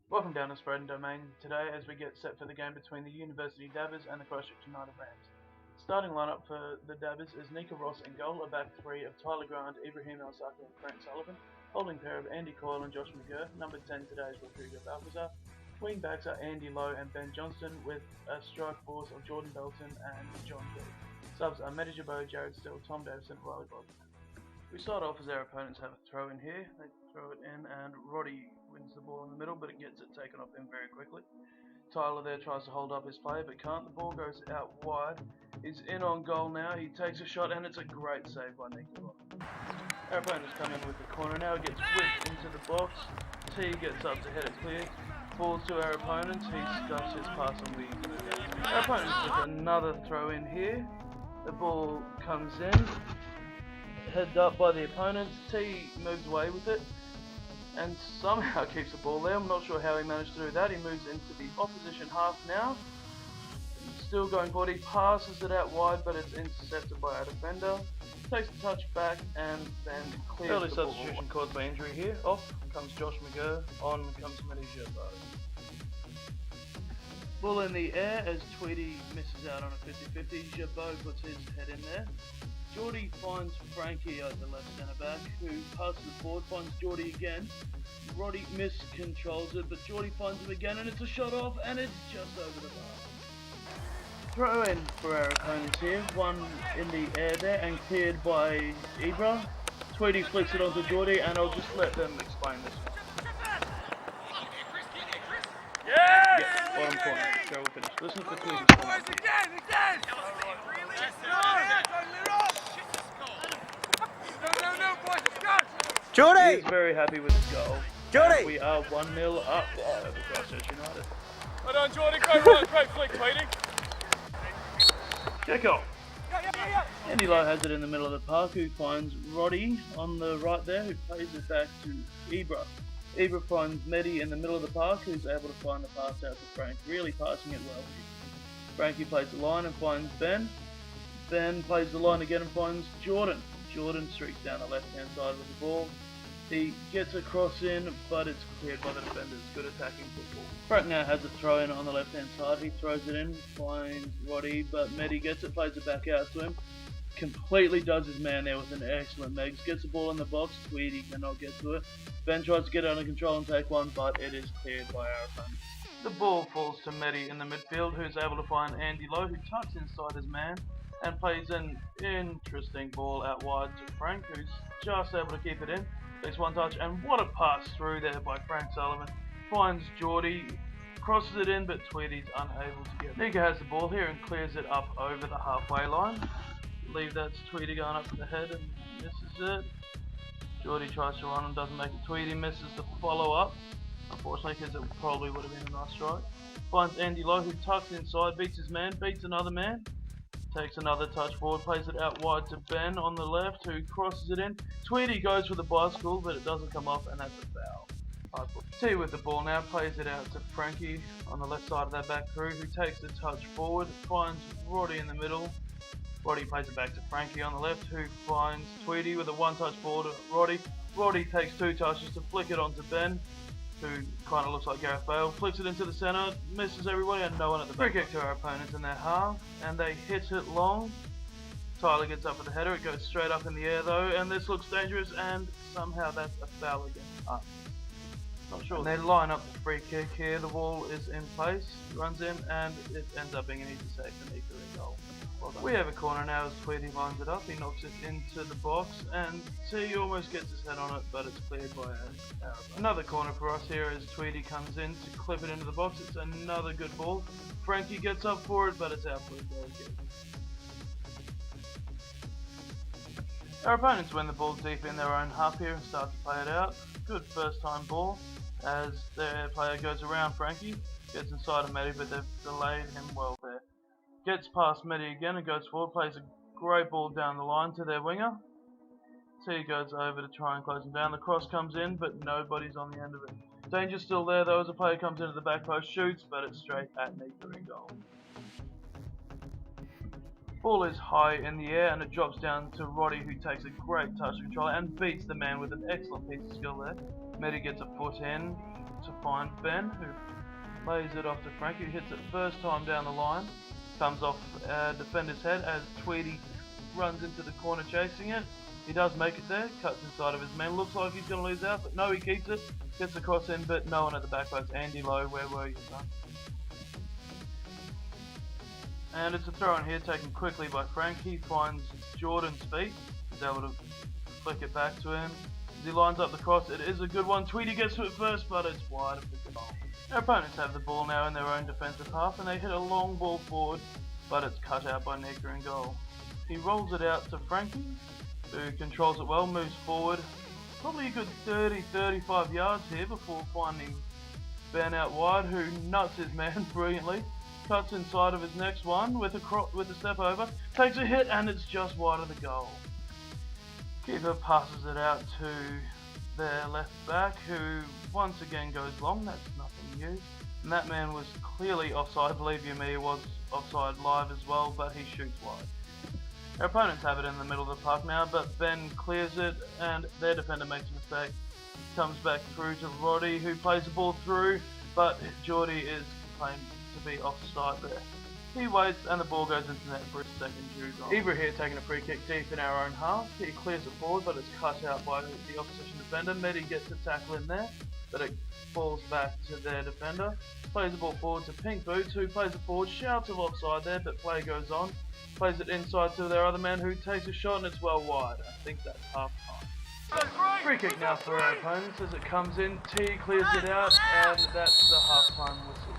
Welcome down to Spread and Domain today as we get set for the game between the University Davers and the Christchurch Utd Rams. Starting lineup for the Davers is Nika Ross in goal, a back three of Tyler Grant, Ibrahim El-Saka and Frank Sullivan, holding pair of Andy Coyle and Josh McGurr, number 10 today is Rodrigo Balcazar, wing backs are Andy Lowe and Ben Johnston with a strike force of Jordan Belton and John Gill. Subs are Medi Jabot, Jared Still, Tom Davison, Riley Bosman. We start off as our opponents have a throw in here. They throw it in and Roddy wins the ball in the middle, but it gets it taken off him very quickly. Tyler there tries to hold up his play but can't. The ball goes out wide. He's in on goal now. He takes a shot and it's a great save by Nico. Our opponents come in with the corner now. It gets whipped into the box. T gets up to head it clear. Balls to our opponents. He scuffs his pass and we. Our opponents with another throw in here. The ball comes in. Headed up by the opponents. T moves away with it and somehow keeps the ball there. I'm not sure how he managed to do that. He moves into the opposition half now. Still going forward. He passes it out wide, but it's intercepted by our defender. Takes the touch back and then clears early the ball. Substitution caused by injury here. Off comes Josh McGurr. On comes Medi Jabot. Ball in the air as Tweedy misses out on a 50-50. Jabot puts his head in there. Geordie finds Frankie at the left centre back, who passes it forward, finds Geordie again. Roddy miscontrols it, but Geordie finds him again, and it's a shot off, and it's just over the bar. Throw in for our opponents here, one in the air there, and cleared by Ibra. Tweedy flicks it onto Geordie, and I'll just let them explain this one. Yes! Yeah, bottom corner. Go, we'll finish. Listen to Tweedy's comment. Again! Jordy! He is very happy with his goal. Jordy! We are 1-0 up over Christchurch United. Well done, Jordy. Great flick, Tweedy. Kick off. Andy Lowe has it in the middle of the park, who finds Roddy on the right there, who plays it back to Ibra. Ibra finds Medi in the middle of the park, who's able to find the pass out to Frank, really passing it well here. Frankie plays the line and finds Ben. Ben plays the line again and finds Jordan. Jordan streaks down the left-hand side with the ball. He gets a cross in, but it's cleared by the defenders. Good attacking football. Frank now has a throw in on the left-hand side. He throws it in, finds Roddy, but Medi gets it, plays it back out to him. Completely does his man there with an excellent Megs. Gets the ball in the box. Tweedy cannot get to it. Ben tries to get it under control and take one, but it is cleared by our opponents. The ball falls to Medi in the midfield, who's able to find Andy Lowe, who tucks inside his man and plays an interesting ball out wide to Frank, who's just able to keep it in. Takes one touch, and what a pass through there by Frank Sullivan. Finds Geordie, crosses it in, but Tweedy's unable to get it. Nika has the ball here and clears it up over the halfway line. I believe that's Tweedy going up to the head and misses it. Geordie tries to run and doesn't make it. Tweedy misses the follow-up, unfortunately, because it probably would have been a nice strike. Finds Andy Lowe, who tucks inside, beats his man, beats another man. Takes another touch forward, plays it out wide to Ben on the left, who crosses it in. Tweedy goes for the bicycle, but it doesn't come off, and that's a foul. T with the ball now, plays it out to Frankie on the left side of that back through, who takes the touch forward, finds Roddy in the middle. Roddy plays it back to Frankie on the left, who finds Tweedy with a one-touch ball to Roddy. Roddy takes two touches to flick it onto Ben, who kind of looks like Gareth Bale, flicks it into the centre, misses everybody and no one at the back. Free kick to our opponents in their half, and they hit it long. Tyler gets up with the header, it goes straight up in the air though, and this looks dangerous, and somehow that's a foul against us. Not sure. And they line up the free kick here, the ball is in place, runs in, and it ends up being an easy save for Nika in goal. Well done. We have a corner now as Tweedy lines it up, he knocks it into the box, and T almost gets his head on it, but it's cleared by our another corner for us here as Tweedy comes in to clip it into the box. It's another good ball. Frankie gets up for it, but it's out for a goal kick. Our opponents win the ball deep in their own half here and start to play it out. Good first time ball as their player goes around Frankie, gets inside of Medi, but they've delayed him well there. Gets past Medi again and goes forward, plays a great ball down the line to their winger. T goes over to try and close him down. The cross comes in, but nobody's on the end of it. Danger's still there though as a player comes into the back post, shoots, but it's straight at Nika in goal. Ball is high in the air and it drops down to Roddy, who takes a great touch control and beats the man with an excellent piece of skill there. Medi gets a foot in, to find Ben, who lays it off to Frankie, who hits it first time down the line. Comes off defender's head as Tweedy runs into the corner chasing it. He does make it there, cuts inside of his man. Looks like he's going to lose out, but no, he keeps it. Gets the cross in, but no one at the back post. Andy Lowe, where were you, son? And it's a throw in here taken quickly by Frank. He finds Jordan's feet. He's able to flick it back to him. As he lines up the cross, it is a good one. Tweedy gets to it first, but it's wide of the goal. Our opponents have the ball now in their own defensive half, and they hit a long ball forward, but it's cut out by Nika in goal. He rolls it out to Frankie, who controls it well, moves forward, probably a good 30-35 yards here before finding Ben out wide, who nuts his man brilliantly. Cuts inside of his next one with a step over, takes a hit, and it's just wide of the goal. Keeper passes it out to their left back, who once again goes long. That's nothing new. And that man was clearly offside. Believe you me, he was offside live as well, but he shoots wide. Our opponents have it in the middle of the park now, but Ben clears it, and their defender makes a mistake. Comes back through to Roddy, who plays the ball through, but Geordie is claimed to be offside there. He waits, and the ball goes into net for his second due goal. Ibra here taking a free kick deep in our own half. He clears it forward, but it's cut out by the opposition defender. Medi gets a tackle in there, but it falls back to their defender. Plays the ball forward to Pink Boots, who plays it forward, shouts of offside there, but play goes on. Plays it inside to their other man, who takes a shot, and it's well wide. I think that's half time. Free kick now for our opponents as it comes in. T clears it out, and that's the half-time whistle.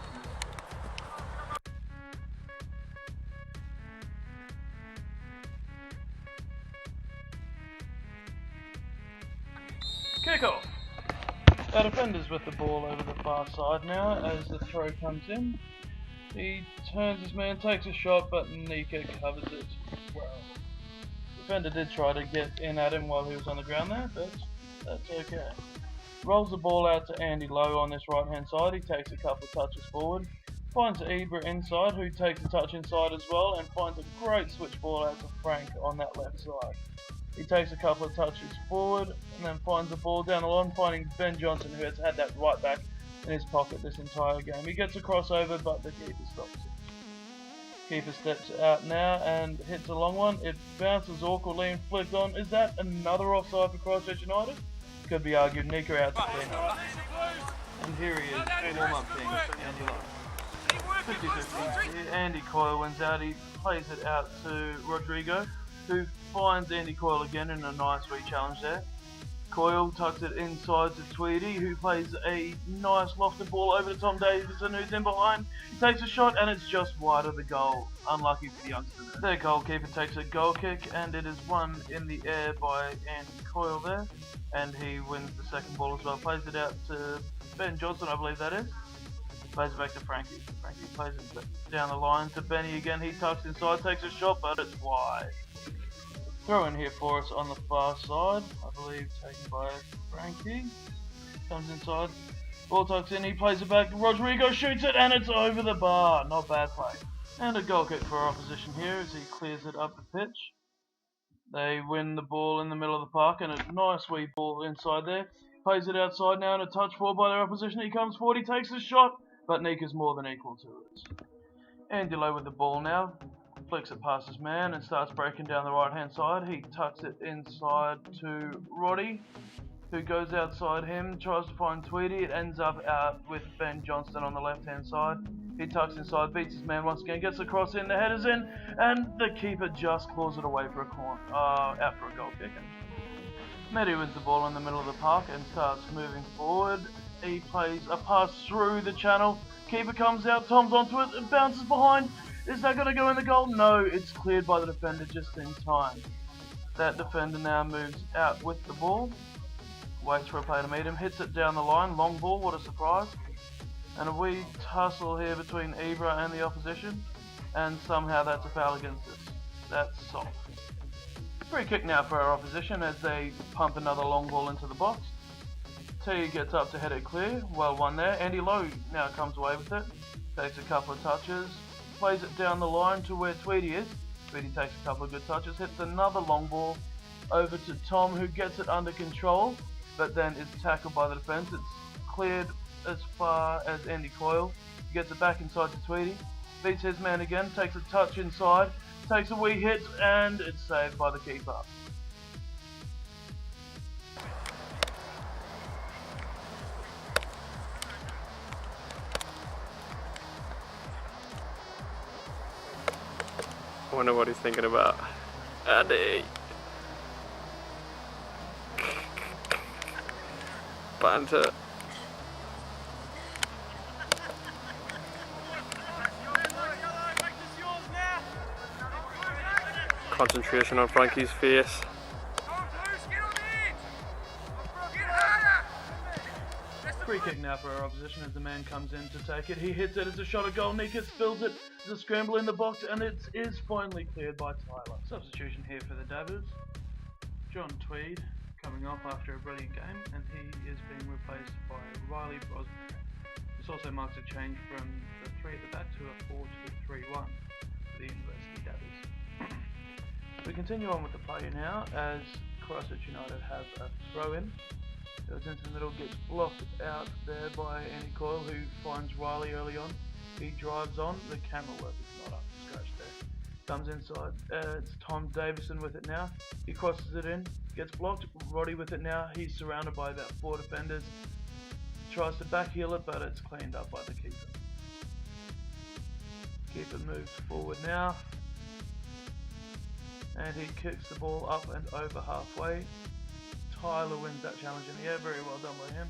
Kick-off. Our defender's with the ball over the far side now as the throw comes in. He turns his man, takes a shot, but Nika covers it well. The defender did try to get in at him while he was on the ground there, but that's okay. Rolls the ball out to Andy Lowe on this right hand side. He takes a couple of touches forward. Finds Ibra inside, who takes a touch inside as well, and finds a great switch ball out to Frank on that left side. He takes a couple of touches forward and then finds the ball down the line, finding Ben Johnson, who has had that right back in his pocket this entire game. He gets a crossover, but the keeper stops it. Keeper steps out now and hits a long one. It bounces awkwardly and flicked on. Is that another offside for Christchurch United? Could be argued. Nika out to clean. And here he is, warm-up thing for Andy Lowe. 50-50. Andy Coyle wins out. He plays it out to Rodrigo, who finds Andy Coyle again in a nice re-challenge there. Coyle tucks it inside to Tweedy, who plays a nice lofted ball over to Tom Davison, who's in behind. He takes a shot, and it's just wide of the goal. Unlucky for the youngster there. Their goalkeeper takes a goal kick, and it is won in the air by Andy Coyle there. And he wins the second ball as well. Plays it out to Ben Johnson, I believe that is. Plays it back to Frankie. Frankie plays it down the line to Benny again. He tucks inside, takes a shot, but it's wide. Throw in here for us on the far side, I believe taken by Frankie. Comes inside, ball tucks in, he plays it back, Rodrigo shoots it, and it's over the bar. Not bad play. And a goal kick for our opposition here as he clears it up the pitch. They win the ball in the middle of the park, and a nice wee ball inside there. Plays it outside now, and a touch forward by their opposition. He comes forward, he takes a shot, but Nika's more than equal to it. Andy Lowe with the ball now. Flicks it past his man and starts breaking down the right hand side. He tucks it inside to Roddy, who goes outside him, tries to find Tweedy. It ends up out with Ben Johnston on the left hand side. He tucks inside, beats his man once again, gets the cross in, the header's in, and the keeper just claws it away for a corner, out for a goal kick. Medi wins the ball in the middle of the park and starts moving forward. He plays a pass through the channel. Keeper comes out, Tom's onto it, and bounces behind. Is that going to go in the goal? No, it's cleared by the defender just in time. That defender now moves out with the ball, waits for a player to meet him, hits it down the line, long ball, what a surprise. And a wee tussle here between Ibra and the opposition, and somehow that's a foul against us. That's soft. Free kick now for our opposition as they pump another long ball into the box. T gets up to head it clear, well won there. Andy Lowe now comes away with it, takes a couple of touches, plays it down the line to where Tweedy is. Tweedy takes a couple of good touches, hits another long ball over to Tom, who gets it under control, but then is tackled by the defence. It's cleared as far as Andy Coyle. He gets it back inside to Tweedy. Beats his man again, takes a touch inside, takes a wee hit, and it's saved by the keeper. I wonder what he's thinking about. Andy! Banter. Concentration on Frankie's face. Free kick now for our opposition as the man comes in to take it. He hits it, it's a shot at goal. Nika spills it, there's a scramble in the box, and it is finally cleared by Tyler. Substitution here for the Dabbers. John Tweed coming off after a brilliant game, and he is being replaced by Riley Brosnan. This also marks a change from the 3 at the back to a 4 to the 3-1 for the University Dabbers. We continue on with the play now as Christchurch United have a throw in. Goes into the middle, gets blocked out there by Andy Coyle, who finds Riley early on. He drives on, the camera work is not up to scratch there. Comes inside, it's Tom Davison with it now. He crosses it in, gets blocked. Roddy with it now, he's surrounded by about 4 defenders. Tries to backheel it, but it's cleaned up by the keeper. Keeper moves forward now. And he kicks the ball up and over halfway. Tyler wins that challenge in the air, very well done by him.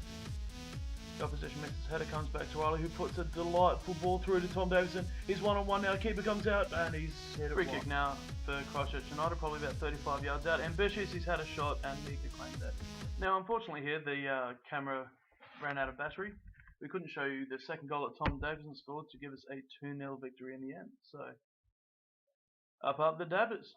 The opposition misses header, comes back to Riley, who puts a delightful ball through to Tom Davison. He's 1-on-1 now, keeper comes out and he's hit it. Free kick now for Christchurch United, probably about 35 yards out. Ambitious, he's had a shot and Nika claimed it. Now unfortunately here the camera ran out of battery. We couldn't show you the second goal that Tom Davison scored to give us a 2-0 victory in the end. So, up the Dabbers.